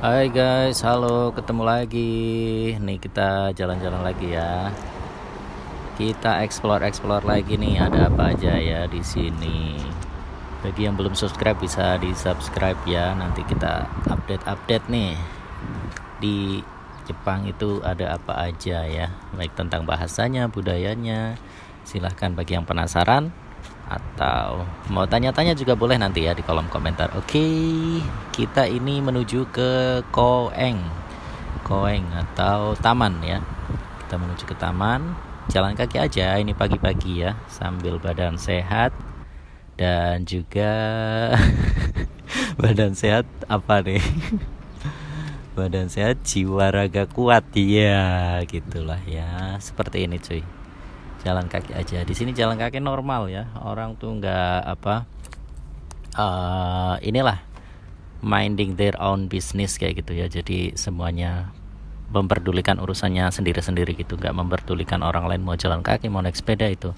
Hai guys, halo, ketemu lagi. Nih kita jalan-jalan lagi ya. Kita explore lagi nih, ada apa aja ya di sini. Bagi yang belum subscribe bisa di-subscribe ya. Nanti kita update-update nih di Jepang itu ada apa aja ya. Baik tentang bahasanya, budayanya. Silahkan bagi yang penasaran atau mau tanya-tanya juga boleh nanti ya di kolom komentar. Oke, kita ini menuju ke Koeng atau taman ya. Kita menuju ke taman, jalan kaki aja ini pagi-pagi ya, sambil badan sehat dan juga badan sehat apa nih? Badan sehat jiwa raga kuat ya, gitulah ya. Seperti ini cuy. Jalan kaki aja. Di sini jalan kaki normal ya. Orang tuh nggak apa inilah minding their own business kayak gitu ya. Jadi semuanya memperdulikan urusannya sendiri-sendiri gitu, nggak memperdulikan orang lain mau jalan kaki mau naik sepeda itu.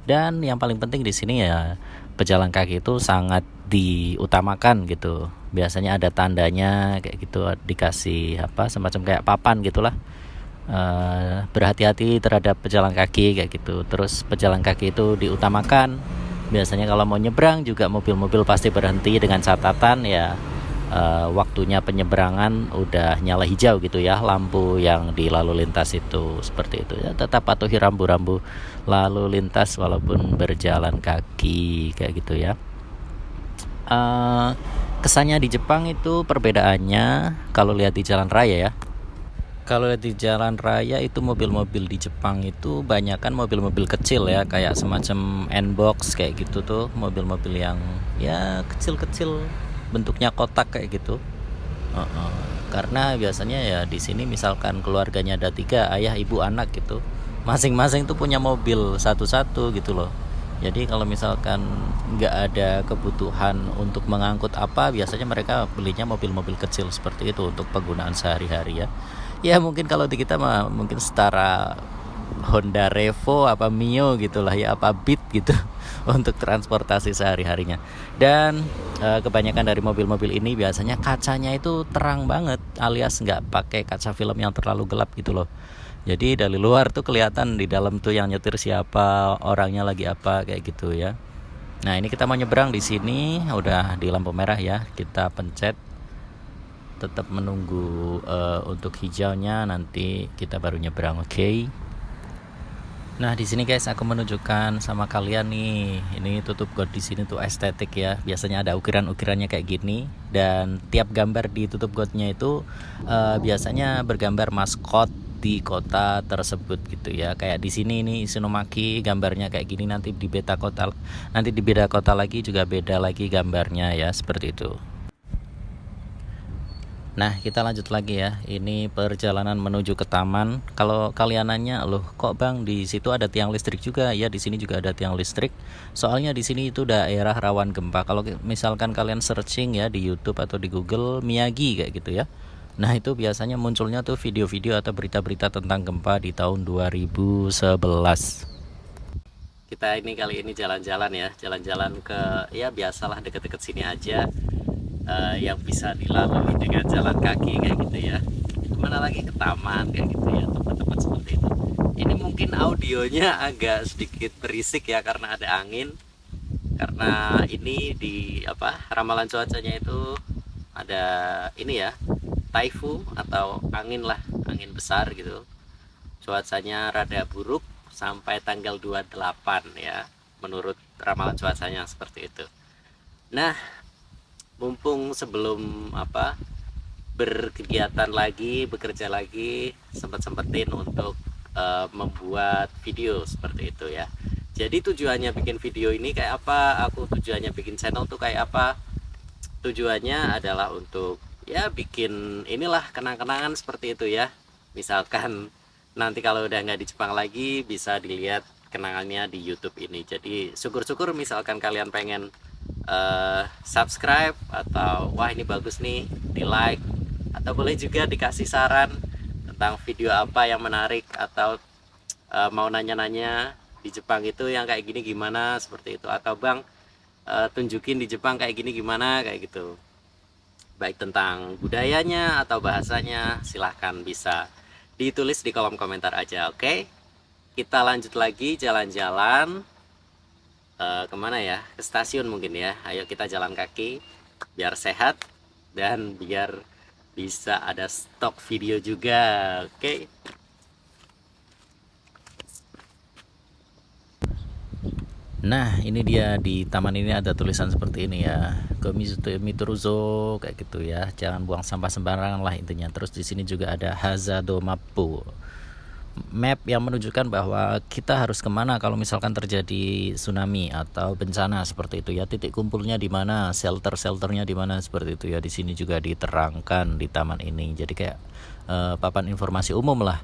Dan yang paling penting di sini ya pejalan kaki itu sangat diutamakan gitu. Biasanya ada tandanya kayak gitu, dikasih apa semacam kayak papan gitulah. Berhati-hati terhadap pejalan kaki kayak gitu. Terus pejalan kaki itu diutamakan. Biasanya kalau mau nyebrang juga mobil-mobil pasti berhenti dengan catatan ya, waktunya penyeberangan udah nyala hijau gitu ya, lampu yang di lalu lintas itu seperti itu ya. Tetap patuhi rambu-rambu lalu lintas walaupun berjalan kaki kayak gitu ya. Kesannya di Jepang itu perbedaannya kalau lihat di jalan raya ya. Kalau di jalan raya itu mobil-mobil di Jepang itu banyak kan mobil-mobil kecil ya, kayak semacam N-box kayak gitu tuh, mobil-mobil yang ya kecil-kecil, bentuknya kotak kayak gitu. Uh-uh. Karena biasanya ya di sini misalkan keluarganya ada 3, ayah, ibu, anak gitu, masing-masing tuh punya mobil satu-satu gitu loh. Jadi kalau misalkan nggak ada kebutuhan untuk mengangkut apa, biasanya mereka belinya mobil-mobil kecil seperti itu untuk penggunaan sehari-hari ya. Ya mungkin kalau di kita mah mungkin setara Honda Revo apa Mio gitulah ya, apa Beat gitu untuk transportasi sehari-harinya. Dan kebanyakan dari mobil-mobil ini biasanya kacanya itu terang banget, alias nggak pakai kaca film yang terlalu gelap gitu loh. Jadi dari luar tuh kelihatan di dalam tuh yang nyetir siapa, orangnya lagi apa kayak gitu ya. Nah ini kita mau nyebrang di sini, udah di lampu merah ya, kita pencet. Tetap menunggu untuk hijaunya, nanti kita baru nyebrang. Oke. Nah di sini guys aku menunjukkan sama kalian nih, ini tutup got di sini tuh estetik ya. Biasanya ada ukiran-ukirannya kayak gini, dan tiap gambar di tutup gotnya itu biasanya bergambar maskot di kota tersebut gitu ya. Kayak di sini ini Isinomaki gambarnya kayak gini, nanti di beda kota, nanti di beda kota lagi juga beda lagi gambarnya ya, seperti itu. Nah, kita lanjut lagi ya. Ini perjalanan menuju ke taman. Kalau kalian nanya, "Loh, kok Bang di situ ada tiang listrik juga?" Ya, di sini juga ada tiang listrik. Soalnya di sini itu daerah rawan gempa. Kalau misalkan kalian searching ya di YouTube atau di Google Miyagi kayak gitu ya. Nah, itu biasanya munculnya tuh video-video atau berita-berita tentang gempa di tahun 2011. Kita ini kali ini jalan-jalan ya, jalan-jalan ke ya biasalah deket-deket sini aja, yang bisa dilalui dengan jalan kaki kayak gitu ya. Kemana lagi, ke taman kayak gitu ya, tempat-tempat seperti itu. Ini mungkin audionya agak sedikit berisik ya karena ada angin, karena ini di apa ramalan cuacanya itu ada ini ya, typhoon atau angin lah, angin besar gitu. Cuacanya rada buruk sampai tanggal 28 ya, menurut ramalan cuacanya seperti itu. Nah, mumpung sebelum apa berkegiatan lagi, bekerja lagi, sempetin untuk membuat video seperti itu ya. Jadi tujuannya bikin video ini kayak apa? Aku tujuannya bikin channel tuh kayak apa? Tujuannya adalah untuk ya bikin inilah kenang-kenangan seperti itu ya. Misalkan nanti kalau udah nggak di Jepang lagi, bisa dilihat kenangannya di YouTube ini. Jadi syukur-syukur misalkan kalian pengen subscribe, atau wah ini bagus nih, di like, atau boleh juga dikasih saran tentang video apa yang menarik, atau mau nanya-nanya di Jepang itu yang kayak gini gimana seperti itu, atau Bang tunjukin di Jepang kayak gini gimana kayak gitu. baik tentang budayanya atau bahasanya, silahkan bisa ditulis di kolom komentar aja. Oke, kita lanjut lagi jalan-jalan. Kemana ya? Ke stasiun mungkin ya. Ayo kita jalan kaki biar sehat dan biar bisa ada stok video juga. Oke. Nah, ini dia di taman ini ada tulisan seperti ini ya. Komisuto kayak gitu ya. Jangan buang sampah sembarangan lah intinya. Terus di sini juga ada Hazado Mapu. Map yang menunjukkan bahwa kita harus kemana kalau misalkan terjadi tsunami atau bencana seperti itu ya. Titik kumpulnya di mana, shelternya di mana seperti itu ya. Di sini juga diterangkan di taman ini. Jadi kayak papan informasi umum lah.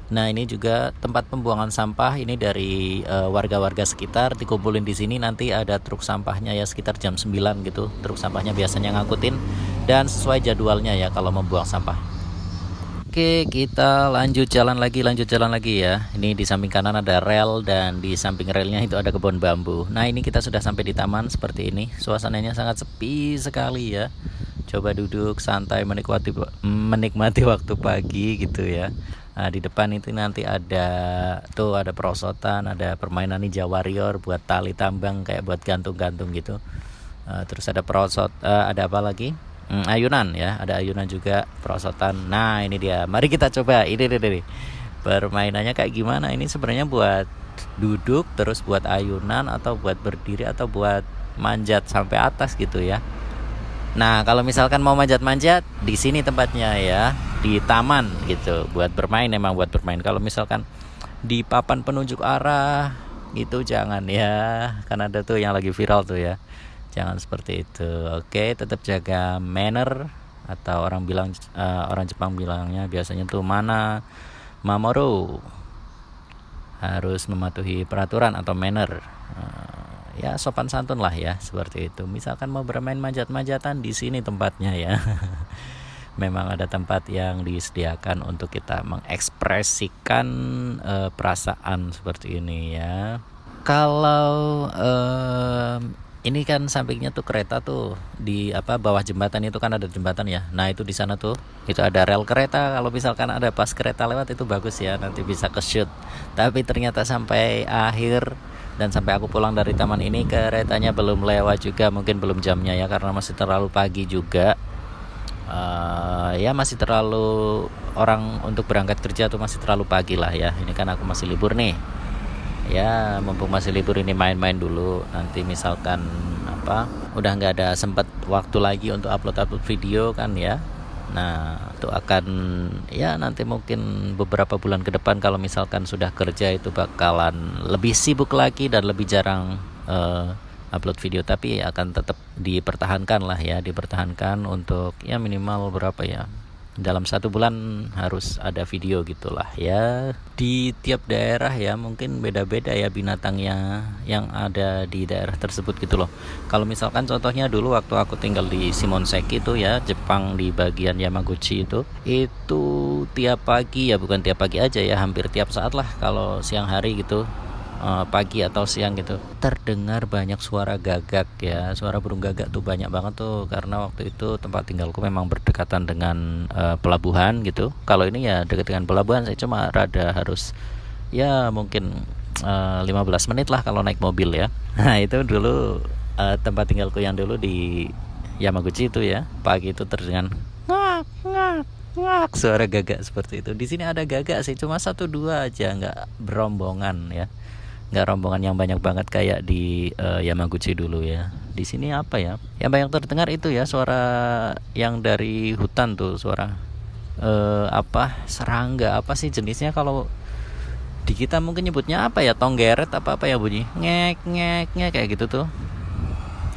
Nah, ini juga tempat pembuangan sampah ini dari warga-warga sekitar dikumpulin di sini. Nanti ada truk sampahnya ya sekitar jam 9 gitu. Truk sampahnya biasanya ngangkutin dan sesuai jadwalnya ya kalau membuang sampah. Oke, kita lanjut jalan lagi ya. Ini di samping kanan ada rel dan di samping relnya itu ada kebun bambu. Nah, ini kita sudah sampai di taman seperti ini. Suasananya sangat sepi sekali ya. Coba duduk santai menikmati waktu pagi gitu ya. Nah, di depan itu nanti ada perosotan, ada permainan Ninja Warrior buat tali tambang kayak buat gantung-gantung gitu. Terus ada ada apa lagi? Ayunan ya, ada ayunan juga, perosotan. Nah, ini dia. Mari kita coba. Ini nih. Permainannya kayak gimana? Ini sebenarnya buat duduk, terus buat ayunan atau buat berdiri atau buat manjat sampai atas gitu ya. Nah, kalau misalkan mau manjat-manjat, di sini tempatnya ya, di taman gitu, buat bermain, emang buat bermain. Kalau misalkan di papan penunjuk arah gitu jangan ya, kan ada tuh yang lagi viral tuh ya. Jangan seperti itu. Oke, tetap jaga manner atau orang Jepang bilangnya biasanya tuh mana mamoru. Harus mematuhi peraturan atau manner. Ya sopan santun lah ya seperti itu. Misalkan mau bermain manjat-manjatan, di sini tempatnya ya. Memang ada tempat yang disediakan untuk kita mengekspresikan perasaan seperti ini ya. Kalau ini kan sampingnya tuh kereta tuh di bawah jembatan itu kan ada jembatan ya. Nah, itu di sana tuh itu ada rel kereta. Kalau misalkan ada pas kereta lewat itu bagus ya, nanti bisa ke shoot. Tapi ternyata sampai akhir dan sampai aku pulang dari taman ini keretanya belum lewat juga, mungkin belum jamnya ya karena masih terlalu pagi juga. Ya masih terlalu orang untuk berangkat kerja tuh masih terlalu pagi lah ya. Ini kan aku masih libur nih. Ya mumpung masih libur ini main-main dulu. Nanti misalkan udah nggak ada sempat waktu lagi untuk upload video kan ya. Nah, itu akan ya nanti mungkin beberapa bulan ke depan kalau misalkan sudah kerja itu bakalan lebih sibuk lagi dan lebih jarang upload video, tapi akan tetap dipertahankan lah ya, dipertahankan untuk ya minimal berapa ya, dalam 1 bulan harus ada video gitulah ya. Di tiap daerah ya mungkin beda-beda ya binatangnya yang ada di daerah tersebut gitu loh. Kalau misalkan contohnya dulu waktu aku tinggal di Shimonoseki itu ya, Jepang di bagian Yamaguchi itu tiap pagi ya, bukan tiap pagi aja ya, hampir tiap saat lah kalau siang hari gitu, pagi atau siang gitu, terdengar banyak suara gagak ya. Suara burung gagak tuh banyak banget tuh, karena waktu itu tempat tinggalku memang berdekatan dengan pelabuhan gitu. Kalau ini ya dekat dengan pelabuhan, saya cuma rada harus ya mungkin 15 menit lah kalau naik mobil ya. Nah, itu dulu tempat tinggalku yang dulu di Yamaguchi itu ya, pagi itu terdengar ngak ngak ngak suara gagak seperti itu. Di sini ada gagak sih, cuma 1-2 aja, nggak berombongan ya, nggak rombongan yang banyak banget kayak di Yamaguchi dulu ya. Di sini apa ya yang banyak terdengar itu ya, suara yang dari hutan tuh, suara serangga, apa sih jenisnya, kalau di kita mungkin nyebutnya apa ya, tonggeret apa ya, bunyi ngek ngek ngek kayak gitu tuh.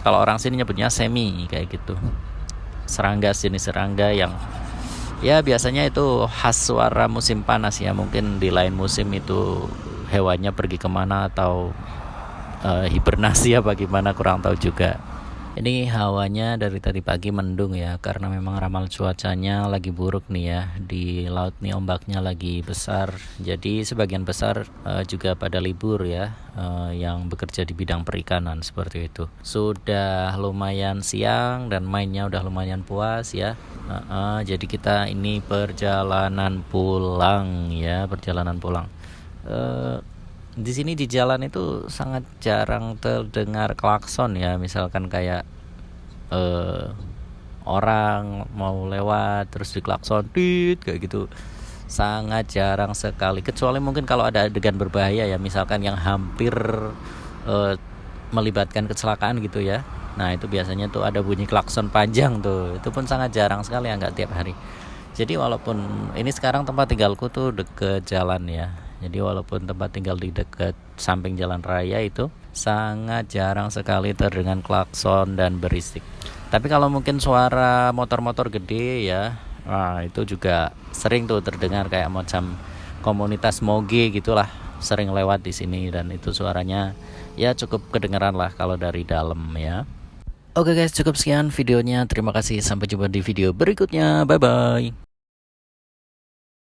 Kalau orang sini nyebutnya semi kayak gitu. Serangga, jenis serangga yang ya biasanya itu khas suara musim panas ya. Mungkin di lain musim itu hewannya pergi kemana atau hibernasi apa gimana, kurang tahu juga. Ini hawanya dari tadi pagi mendung ya, karena memang ramal cuacanya lagi buruk nih ya. Di laut nih ombaknya lagi besar. Jadi sebagian besar juga pada libur ya, yang bekerja di bidang perikanan seperti itu. Sudah lumayan siang dan mainnya udah lumayan puas ya. Jadi kita ini perjalanan pulang ya, perjalanan pulang. Di sini di jalan itu sangat jarang terdengar klakson ya, misalkan kayak orang mau lewat terus diklakson tit kayak gitu, sangat jarang sekali, kecuali mungkin kalau ada adegan berbahaya ya, misalkan yang hampir melibatkan kecelakaan gitu ya. Nah itu biasanya tuh ada bunyi klakson panjang tuh, itu pun sangat jarang sekali ya, nggak tiap hari. Jadi walaupun ini sekarang tempat tinggalku tuh deket jalan ya, jadi walaupun tempat tinggal di dekat samping jalan raya itu sangat jarang sekali terdengar klakson dan berisik. Tapi kalau mungkin suara motor-motor gede ya, nah itu juga sering tuh terdengar, kayak macam komunitas moge gitulah, sering lewat di sini dan itu suaranya ya cukup kedengeran lah kalau dari dalam ya. Oke guys, cukup sekian videonya. Terima kasih, sampai jumpa di video berikutnya. Bye bye.